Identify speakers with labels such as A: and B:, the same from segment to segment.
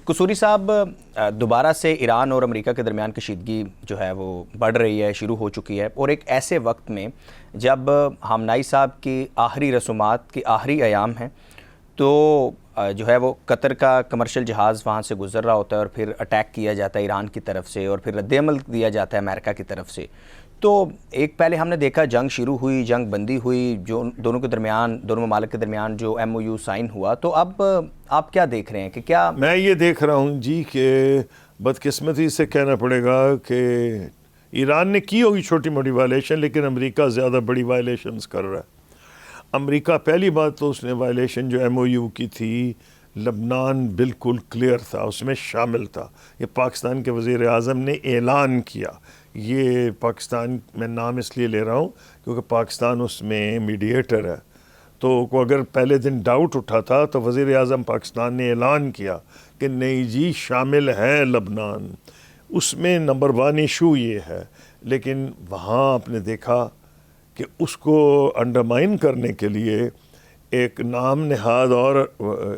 A: قصوری صاحب، دوبارہ سے ایران اور امریکہ کے درمیان کشیدگی جو ہے وہ بڑھ رہی ہے، شروع ہو چکی ہے، اور ایک ایسے وقت میں جب ہامنائی صاحب کی آخری رسومات کی آخری ایام ہیں، تو جو ہے وہ قطر کا کمرشل جہاز وہاں سے گزر رہا ہوتا ہے اور پھر اٹیک کیا جاتا ہے ایران کی طرف سے، اور پھر رد عمل دیا جاتا ہے امریکہ کی طرف سے۔ تو ایک پہلے ہم نے دیکھا جنگ شروع ہوئی، جنگ بندی ہوئی، جو دونوں کے درمیان، دونوں ممالک کے درمیان جو ایم او یو سائن ہوا، تو اب آپ کیا دیکھ رہے ہیں کہ کیا؟
B: میں یہ دیکھ رہا ہوں جی کہ بدقسمتی سے کہنا پڑے گا کہ ایران نے کی ہوگی چھوٹی موٹی وائلیشن، لیکن امریکہ زیادہ بڑی وائلیشنز کر رہا ہے۔ امریکہ پہلی بات تو اس نے وائلیشن جو ایم او یو کی تھی، لبنان بالکل کلیئر تھا، اس میں شامل تھا۔ یہ پاکستان کے وزیر اعظم نے اعلان کیا، یہ پاکستان میں نام اس لیے لے رہا ہوں کیونکہ پاکستان اس میں میڈیٹر ہے، تو اگر پہلے دن ڈاؤٹ اٹھا تھا تو وزیر اعظم پاکستان نے اعلان کیا کہ نہیں جی شامل ہے لبنان۔ اس میں نمبر 1 ایشو یہ ہے، لیکن وہاں آپ نے دیکھا کہ اس کو انڈرمائن کرنے کے لیے ایک نام نہاد اور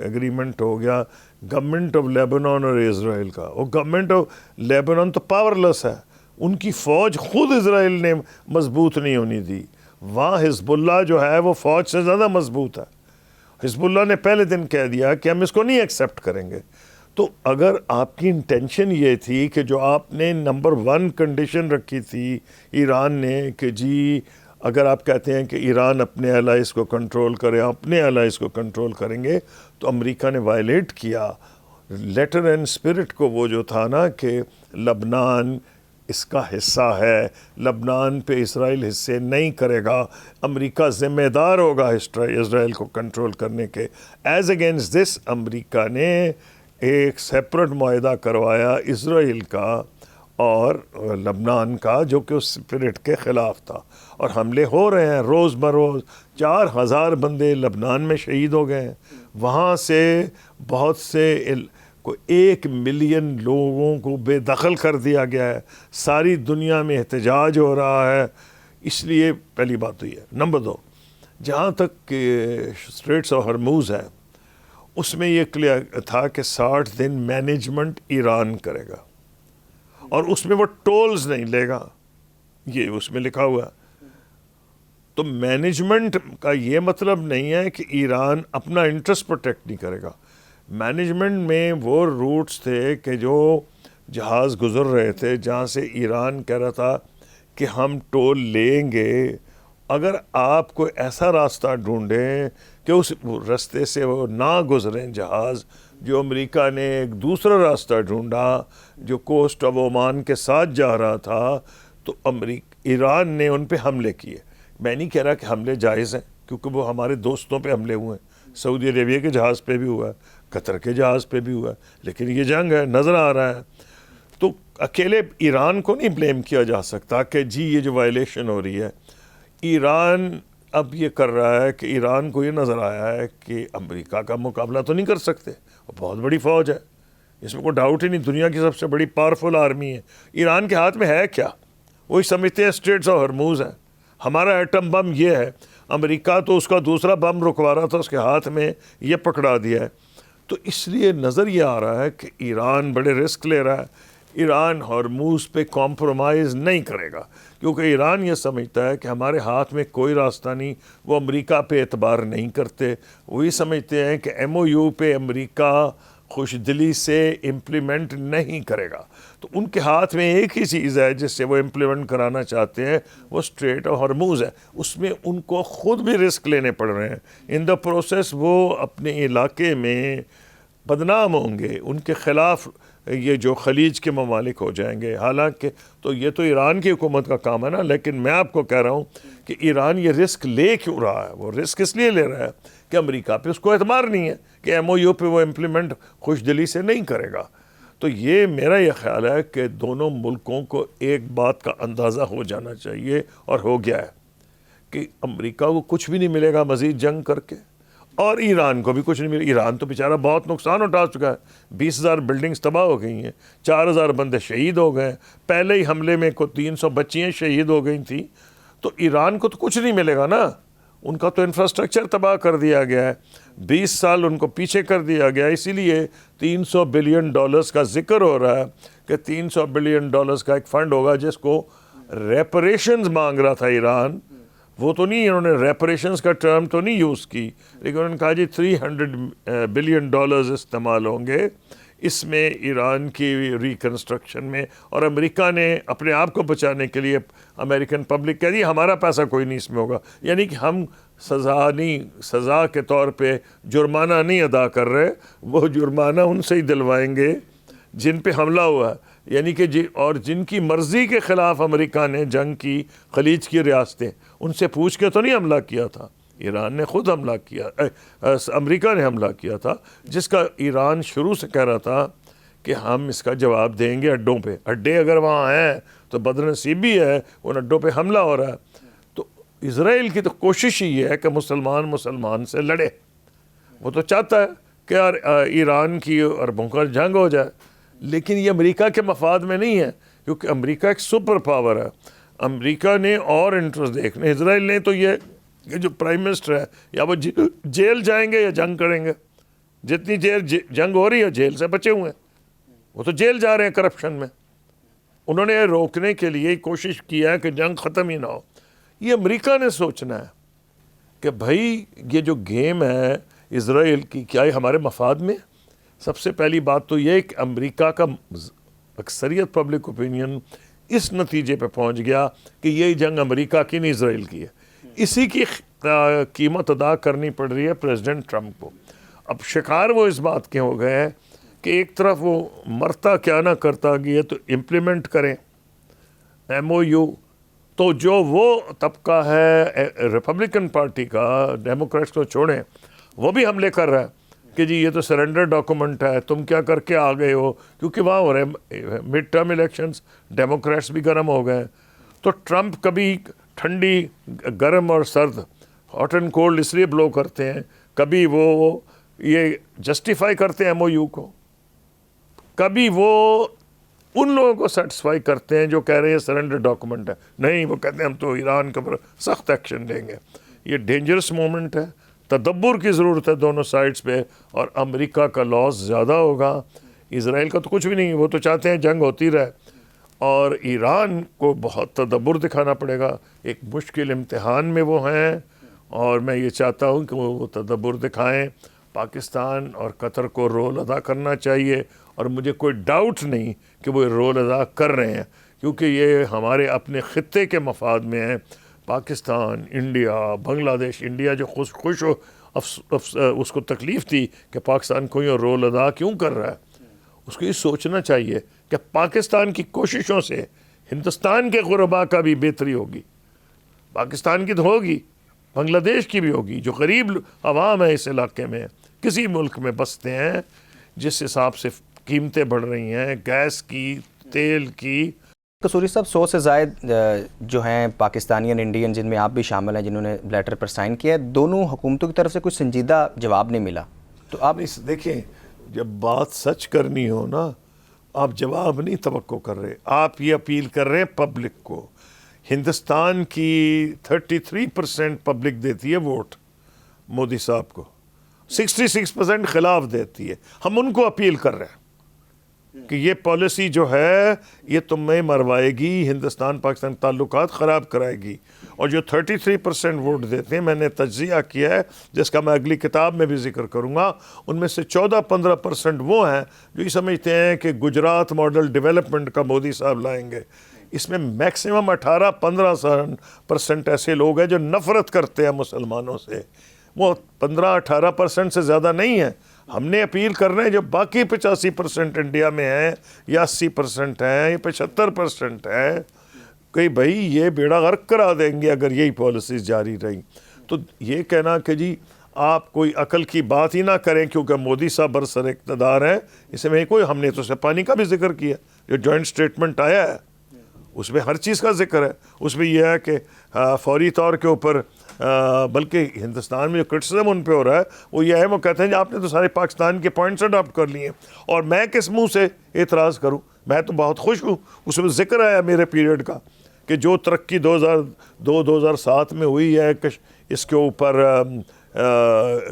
B: ایگریمنٹ ہو گیا گورنمنٹ آف لیبنان اور اسرائیل کا۔ اور گورنمنٹ آف لیبنان تو پاورلیس ہے، ان کی فوج خود اسرائیل نے مضبوط نہیں ہونی دی۔ وہاں حزب اللہ جو ہے وہ فوج سے زیادہ مضبوط ہے۔ حزب اللہ نے پہلے دن کہہ دیا کہ ہم اس کو نہیں ایکسیپٹ کریں گے۔ تو اگر آپ کی انٹینشن یہ تھی کہ جو آپ نے نمبر 1 کنڈیشن رکھی تھی ایران نے کہ جی اگر آپ کہتے ہیں کہ ایران اپنے الائز کو کنٹرول کرے، اپنے الائز کو کنٹرول کریں گے، تو امریکہ نے وائلیٹ کیا لیٹر اینڈ اسپرٹ کو، وہ جو تھا نا کہ لبنان اس کا حصہ ہے، لبنان پہ اسرائیل حصے نہیں کرے گا، امریکہ ذمہ دار ہوگا اسرائیل کو کنٹرول کرنے کے۔ ایز اگینسٹ دس امریکہ نے ایک سیپریٹ معاہدہ کروایا اسرائیل کا اور لبنان کا، جو کہ اس اسپرٹ کے خلاف تھا، اور حملے ہو رہے ہیں روز بروز۔ 4000 بندے لبنان میں شہید ہو گئے ہیں، وہاں سے بہت سے کو 1 ملین لوگوں کو بے دخل کر دیا گیا ہے، ساری دنیا میں احتجاج ہو رہا ہے۔ اس لیے پہلی بات تو یہ ہے۔ نمبر 2، جہاں تک کہ اسٹریٹس آف ہرموز ہے، اس میں یہ کلیئر تھا کہ 60 دن مینجمنٹ ایران کرے گا، اور اس میں وہ ٹولز نہیں لے گا، یہ اس میں لکھا ہوا ہے۔ تو مینجمنٹ کا یہ مطلب نہیں ہے کہ ایران اپنا انٹرسٹ پروٹیکٹ نہیں کرے گا۔ مینجمنٹ میں وہ روٹس تھے کہ جو جہاز گزر رہے تھے جہاں سے ایران کہہ رہا تھا کہ ہم ٹول لیں گے، اگر آپ کوئی ایسا راستہ ڈھونڈیں کہ اس راستے سے وہ نہ گزریں جہاز، جو امریکہ نے ایک دوسرا راستہ ڈھونڈا جو کوسٹ آف عمان کے ساتھ جا رہا تھا، تو ایران نے ان پہ حملے کیے۔ میں نہیں کہہ رہا کہ حملے جائز ہیں، کیونکہ وہ ہمارے دوستوں پہ حملے ہوئے ہیں، سعودی عربیہ کے جہاز پہ بھی ہوا ہے، قطر کے جہاز پہ بھی ہوا ہے، لیکن یہ جنگ ہے، نظر آ رہا ہے۔ تو اکیلے ایران کو نہیں بلیم کیا جا سکتا کہ جی یہ جو وائلیشن ہو رہی ہے۔ ایران اب یہ کر رہا ہے کہ ایران کو یہ نظر آیا ہے کہ امریکہ کا مقابلہ تو نہیں کر سکتے، وہ بہت بڑی فوج ہے، اس میں کوئی ڈاؤٹ ہی نہیں، دنیا کی سب سے بڑی پاورفل آرمی ہے۔ ایران کے ہاتھ میں ہے کیا؟ وہی سمجھتے ہیں اسٹریٹس آف ہرموز ہے، ہمارا ایٹم بم یہ ہے۔ امریکہ تو اس کا دوسرا بم رکوا رہا تھا، اس کے ہاتھ میں یہ پکڑا دیا ہے۔ تو اس لیے نظر یہ آ رہا ہے کہ ایران بڑے رسک لے رہا ہے، ایران ہرموز پہ کمپرومائز نہیں کرے گا، کیونکہ ایران یہ سمجھتا ہے کہ ہمارے ہاتھ میں کوئی راستہ نہیں۔ وہ امریکہ پہ اعتبار نہیں کرتے، وہ یہ سمجھتے ہیں کہ ایم او یو پہ امریکہ خوش دلی سے امپلیمنٹ نہیں کرے گا، تو ان کے ہاتھ میں ایک ہی چیز ہے جس سے وہ امپلیمنٹ کرانا چاہتے ہیں، وہ اسٹریٹ آف ہرموز ہے۔ اس میں ان کو خود بھی رسک لینے پڑ رہے ہیں، ان دا پروسیس وہ اپنے علاقے میں بدنام ہوں گے، ان کے خلاف یہ جو خلیج کے ممالک ہو جائیں گے۔ حالانکہ تو یہ تو ایران کی حکومت کا کام ہے نا، لیکن میں آپ کو کہہ رہا ہوں کہ ایران یہ رسک لے کیوں رہا ہے؟ وہ رسک اس لیے لے رہا ہے کہ امریکہ پہ اس کو اعتبار نہیں ہے کہ ایم او یو پہ وہ امپلیمنٹ خوش دلی سے نہیں کرے گا۔ تو یہ میرا یہ خیال ہے کہ دونوں ملکوں کو ایک بات کا اندازہ ہو جانا چاہیے، اور ہو گیا ہے، کہ امریکہ کو کچھ بھی نہیں ملے گا مزید جنگ کر کے، اور ایران کو بھی کچھ نہیں ملے۔ ایران تو بیچارہ بہت نقصان اٹھا چکا ہے، 20,000 بلڈنگز تباہ ہو گئی ہیں، 4,000 بندے شہید ہو گئے، پہلے ہی حملے میں 300 بچیاں شہید ہو گئی تھیں۔ تو ایران کو تو کچھ نہیں ملے گا نا، ان کا تو انفراسٹرکچر تباہ کر دیا گیا ہے، 20 سال ان کو پیچھے کر دیا گیا، اسی لیے $300 بلین کا ذکر ہو رہا ہے کہ $300 بلین کا ایک فنڈ ہوگا جس کو ریپریشنز مانگ رہا تھا ایران. وہ تو نہیں، انہوں نے ریپریشنز کا ٹرم تو نہیں یوز کی، لیکن انہوں نے کہا جی $300 بلین استعمال ہوں گے اس میں ایران کی ریکنسٹرکشن میں. اور امریکہ نے اپنے آپ کو بچانے کے لیے، امریکن پبلک کہہ دی ہمارا پیسہ کوئی نہیں اس میں ہوگا، یعنی کہ ہم سزا کے طور پہ جرمانہ نہیں ادا کر رہے، وہ جرمانہ ان سے ہی دلوائیں گے جن پہ حملہ ہوا ہے، یعنی کہ اور جن کی مرضی کے خلاف امریکہ نے جنگ کی، خلیج کی ریاستیں، ان سے پوچھ کے تو نہیں حملہ کیا تھا، ایران نے خود حملہ کیا، امریکہ نے حملہ کیا تھا، جس کا ایران شروع سے کہہ رہا تھا کہ ہم اس کا جواب دیں گے اڈوں پہ. اڈے اگر وہاں ہیں تو بدنصیبی ہے، ان اڈوں پہ حملہ ہو رہا ہے. تو اسرائیل کی تو کوشش ہی ہے کہ مسلمان سے لڑے، وہ تو چاہتا ہے کہ ایران کی عربوں کا جنگ ہو جائے، لیکن یہ امریکہ کے مفاد میں نہیں ہے، کیونکہ امریکہ ایک سپر پاور ہے. امریکہ نے اور انٹرسٹ دیکھنے، اسرائیل نے تو یہ جو پرائم منسٹر ہے یا وہ جیل جائیں گے یا جنگ کریں گے. جتنی دیر جنگ ہو رہی ہے جیل سے بچے ہوئے ہیں، وہ تو جیل جا رہے ہیں کرپشن میں. انہوں نے روکنے کے لیے کوشش کیا ہے کہ جنگ ختم ہی نہ ہو. یہ امریکہ نے سوچنا ہے کہ بھائی یہ جو گیم ہے اسرائیل کی، کیا یہ ہمارے مفاد میں؟ سب سے پہلی بات تو یہ کہ امریکہ کا اکثریت پبلک اوپینین اس نتیجے پہ پہنچ گیا کہ یہ جنگ امریکہ کی نہیں اسرائیل کی ہے. اسی کی قیمت ادا کرنی پڑ رہی ہے پریزیڈنٹ ٹرمپ کو. اب شکار وہ اس بات کے ہو گئے ہیں کہ ایک طرف وہ مرتا کیا نہ کرتا گیا تو امپلیمنٹ کریں MOU، تو جو وہ طبقہ ہے ریپبلکن پارٹی کا، ڈیموکریٹس کو چھوڑیں، وہ بھی حملے کر رہا ہے کہ جی یہ تو سرنڈر ڈاکومنٹ ہے، تم کیا کر کے آ گئے ہو، کیونکہ وہاں ہو رہے مڈ ٹرم الیکشنز، ڈیموکریٹس بھی گرم ہو گئے. تو ٹرمپ کبھی ٹھنڈی گرم اور سرد، ہاٹ اینڈ کولڈ اس لیے بلو کرتے ہیں، کبھی وہ یہ جسٹیفائی کرتے ہیں MOU کو، کبھی وہ ان لوگوں کو سیٹسفائی کرتے ہیں جو کہہ رہے ہیں سرنڈر ڈاکومنٹ ہے. نہیں، وہ کہتے ہیں ہم تو ایران کے اوپر سخت ایکشن لیں گے. یہ ڈینجرس مومنٹ ہے، تدبر کی ضرورت ہے دونوں سائڈز پہ، اور امریکہ کا لاس زیادہ ہوگا. اسرائیل کا تو کچھ بھی نہیں، وہ تو چاہتے ہیں جنگ ہوتی رہے، اور ایران کو بہت تدبر دکھانا پڑے گا. ایک مشکل امتحان میں وہ ہیں، اور میں یہ چاہتا ہوں کہ وہ تدبر دکھائیں. پاکستان اور قطر کو رول ادا کرنا چاہیے، اور مجھے کوئی ڈاؤٹ نہیں کہ وہ رول ادا کر رہے ہیں، کیونکہ یہ ہمارے اپنے خطے کے مفاد میں ہیں. پاکستان، انڈیا، بنگلہ دیش، انڈیا جو خوش ہو، اس کو تکلیف تھی کہ پاکستان کوئی اور رول ادا کیوں کر رہا ہے. اس کو یہ سوچنا چاہیے کہ پاکستان کی کوششوں سے ہندوستان کے غربا کا بھی بہتری ہوگی. پاکستان کی تو ہوگی، بنگلہ دیش کی بھی ہوگی، جو غریب عوام ہے اس علاقے میں، کسی ملک میں بستے ہیں، جس حساب سے قیمتیں بڑھ رہی ہیں گیس کی، تیل کی.
A: قصوری صاحب، 100 سے زائد جو ہیں پاکستانی اور انڈین، جن میں آپ بھی شامل ہیں، جنہوں نے لیٹر پر سائن کیا ہے، دونوں حکومتوں کی طرف سے کوئی سنجیدہ جواب نہیں ملا. تو آپ
B: دیکھیں، جب بات سچ کرنی ہو نا، آپ جواب نہیں توقع کر رہے، آپ یہ اپیل کر رہے ہیں پبلک کو. ہندوستان کی 33% پبلک دیتی ہے ووٹ مودی صاحب کو، 66% خلاف دیتی ہے. ہم ان کو اپیل کر رہے ہیں کہ یہ پالیسی جو ہے یہ تمہیں مروائے گی، ہندوستان پاکستان تعلقات خراب کرائے گی. اور جو 33% ووٹ دیتے ہیں، میں نے تجزیہ کیا ہے جس کا میں اگلی کتاب میں بھی ذکر کروں گا، ان میں سے 14-15% وہ ہیں جو یہ سمجھتے ہیں کہ گجرات ماڈل ڈیولپمنٹ کا مودی صاحب لائیں گے. اس میں میکسیمم 18-15% ایسے لوگ ہیں جو نفرت کرتے ہیں مسلمانوں سے. وہ 15-18% سے زیادہ نہیں ہے. ہم نے اپیل کر رہے ہیں جو باقی 85% انڈیا میں ہیں، یا 80% ہیں، یا 75% ہیں، کہ بھائی یہ بیڑا غرق کرا دیں گے اگر یہی پالیسیز جاری رہیں. تو یہ کہنا کہ جی آپ کوئی عقل کی بات ہی نہ کریں کیونکہ مودی صاحب برسر اقتدار ہیں، اس میں کوئی، ہم نے تو اسے پانی کا بھی ذکر کیا، جو جوائنٹ اسٹیٹمنٹ آیا ہے اس میں ہر چیز کا ذکر ہے. اس میں یہ ہے کہ فوری طور کے اوپر، بلکہ ہندوستان میں جو کرٹیسزم ان پہ ہو رہا ہے وہ یہ ہے، وہ کہتے ہیں کہ آپ نے تو سارے پاکستان کے پوائنٹس اڈاپٹ کر لیے ہیں، اور میں کس منہ سے اعتراض کروں. میں تو بہت خوش ہوں، اس میں ذکر آیا میرے پیریڈ کا کہ جو ترقی 2002-2007 میں ہوئی ہے اس کے اوپر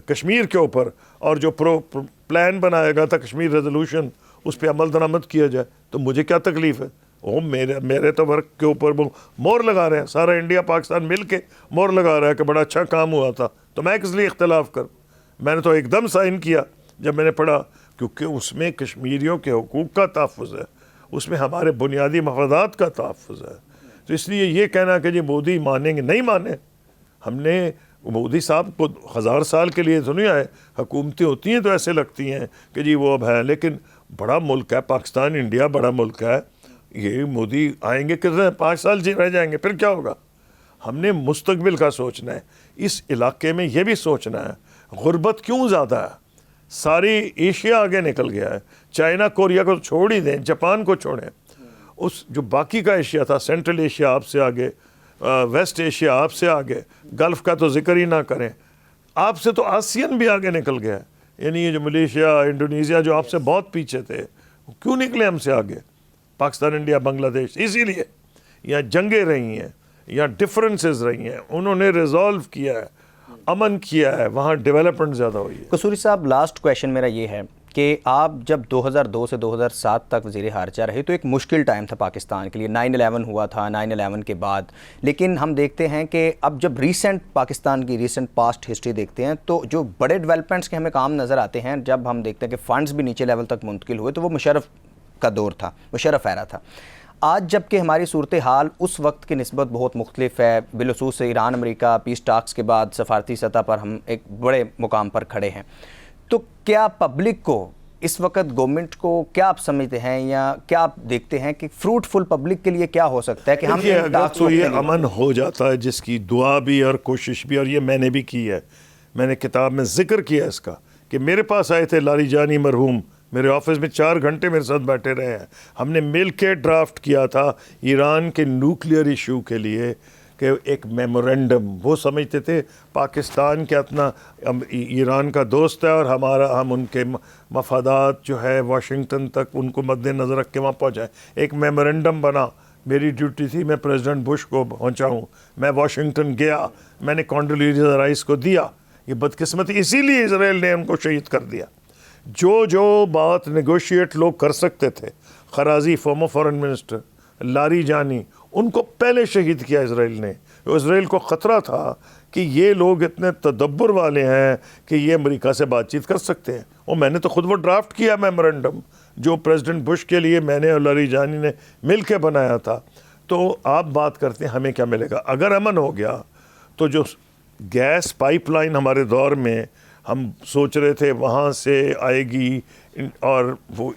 B: کشمیر کے اوپر، اور جو پلان بنایا گیا تھا کشمیر ریزولوشن، اس پہ عمل درآمد کیا جائے، تو مجھے کیا تکلیف ہے؟ وہ میرے تو ورک کے اوپر وہ مور لگا رہے ہیں، سارا انڈیا پاکستان مل کے مور لگا رہا ہے کہ بڑا اچھا کام ہوا تھا، تو میں کس لیے اختلاف کروں؟ میں نے تو ایک دم سائن کیا جب میں نے پڑھا، کیونکہ اس میں کشمیریوں کے حقوق کا تحفظ ہے، اس میں ہمارے بنیادی مفادات کا تحفظ ہے. تو اس لیے یہ کہنا کہ جی مودی مانیں گے، نہیں مانے. ہم نے مودی صاحب کو 1000 سال کے لیے تو نہیں آئے، حکومتیں ہوتی ہیں تو ایسے لگتی ہیں کہ جی وہ اب ہیں، لیکن بڑا ملک ہے پاکستان، انڈیا بڑا ملک ہے. یہ مودی آئیں گے کتنے 5 سال رہ جائیں گے، پھر کیا ہوگا؟ ہم نے مستقبل کا سوچنا ہے. اس علاقے میں یہ بھی سوچنا ہے غربت کیوں زیادہ ہے. ساری ایشیا آگے نکل گیا ہے، چائنا کوریا کو چھوڑ ہی دیں، جاپان کو چھوڑیں، اس جو باقی کا ایشیا تھا، سینٹرل ایشیا آپ سے آگے، ویسٹ ایشیا آپ سے آگے، گلف کا تو ذکر ہی نہ کریں. آپ سے تو آسین بھی آگے نکل گیا ہے. یعنی یہ جو ملیشیا، انڈونیزیا جو آپ سے بہت پیچھے تھے، کیوں نکلے ہم سے آگے؟ پاکستان، انڈیا، بنگلہ دیش. اسی لیے یہاں جنگیں رہی ہیں، یہاں ڈفرنسز رہی ہیں، انہوں نے ریزالو کیا ہے، امن کیا ہے، وہاں ڈیولپمنٹ زیادہ ہوئی ہے.
A: قصوری صاحب، لاسٹ کویشچن میرا یہ ہے کہ آپ جب 2002 سے 2007 تک وزیر خارجہ رہے تو ایک مشکل ٹائم تھا پاکستان کے لیے، 9/11 ہوا تھا، 9/11 کے بعد. لیکن ہم دیکھتے ہیں کہ اب جب پاکستان کی ریسنٹ پاسٹ ہسٹری دیکھتے ہیں تو جو بڑے ڈیولپمنٹس کے ہمیں کام نظر آتے ہیں، جب ہم دیکھتے ہیں کہ فنڈز بھی نیچے لیول تک منتقل ہوئے، تو وہ مشرف کا دور تھا، مشرف ایرا تھا. آج جب کہ ہماری صورتحال اس وقت کی نسبت بہت مختلف ہے، بالخصوص ایران امریکہ پیس ٹاکس کے بعد سفارتی سطح پر ہم ایک بڑے مقام پر کھڑے ہیں، تو کیا پبلک کو اس وقت گورنمنٹ کو کیا آپ سمجھتے ہیں یا کیا آپ دیکھتے ہیں کہ فروٹفل پبلک کے لیے کیا ہو سکتا ہے کہ ہم
B: اگر تو یہ امن ہو جاتا ہے، جس کی دعا بھی اور کوشش بھی، اور یہ میں نے بھی کی ہے، میں نے کتاب میں ذکر کیا اس کا کہ میرے پاس آئے تھے لاری جانی مرحوم، میرے آفس میں 4 گھنٹے میرے ساتھ بیٹھے رہے ہیں. ہم نے مل کے ڈرافٹ کیا تھا ایران کے نیوکلیئر ایشو کے لیے کہ ایک میمورینڈم. وہ سمجھتے تھے پاکستان کیا اتنا ایران کا دوست ہے اور ہم ان کے مفادات جو ہے واشنگٹن تک ان کو مد نظر رکھ کے وہاں پہنچائیں. ایک میمورینڈم بنا، میری ڈیوٹی تھی میں پریزیڈنٹ بش کو پہنچاؤں. میں واشنگٹن گیا، میں نے کانڈولیزا رائس کو دیا. یہ بدقسمتی اسی لیے اسرائیل نے ان کو شہید کر دیا. جو بات نیگوشیٹ لوگ کر سکتے تھے، خرازی فارمر فارن منسٹر، لاری جانی، ان کو پہلے شہید کیا اسرائیل نے. اسرائیل کو خطرہ تھا کہ یہ لوگ اتنے تدبر والے ہیں کہ یہ امریکہ سے بات چیت کر سکتے ہیں. اور میں نے تو خود وہ ڈرافٹ کیا میمورینڈم جو پریزیڈنٹ بش کے لیے میں نے اور لاری جانی نے مل کے بنایا تھا. تو آپ بات کرتے ہیں ہمیں کیا ملے گا اگر امن ہو گیا؟ تو جو گیس پائپ لائن ہمارے دور میں ہم سوچ رہے تھے وہاں سے آئے گی اور وہ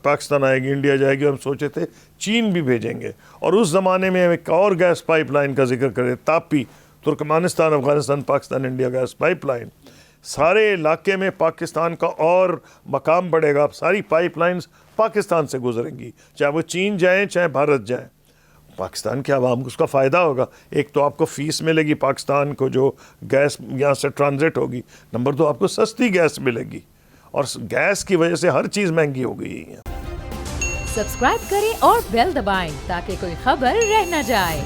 B: پاکستان آئے گی، انڈیا جائے گی، ہم سوچے تھے چین بھی بھیجیں گے. اور اس زمانے میں ایک اور گیس پائپ لائن کا ذکر کرے، TAPI, Turkmenistan Afghanistan Pakistan India gas pipeline. سارے علاقے میں پاکستان کا اور مقام بڑھے گا. ساری پائپ لائنز پاکستان سے گزریں گی، چاہے وہ چین جائیں چاہے بھارت جائیں. پاکستان کے عوام کو اس کا فائدہ ہوگا. ایک تو آپ کو فیس ملے گی پاکستان کو جو گیس یہاں سے ٹرانزٹ ہوگی، نمبر 2 آپ کو سستی گیس ملے گی، اور گیس کی وجہ سے ہر چیز مہنگی ہو گئی ہے.
C: سبسکرائب کریں اور بیل دبائیں تاکہ کوئی خبر رہ نہ جائے.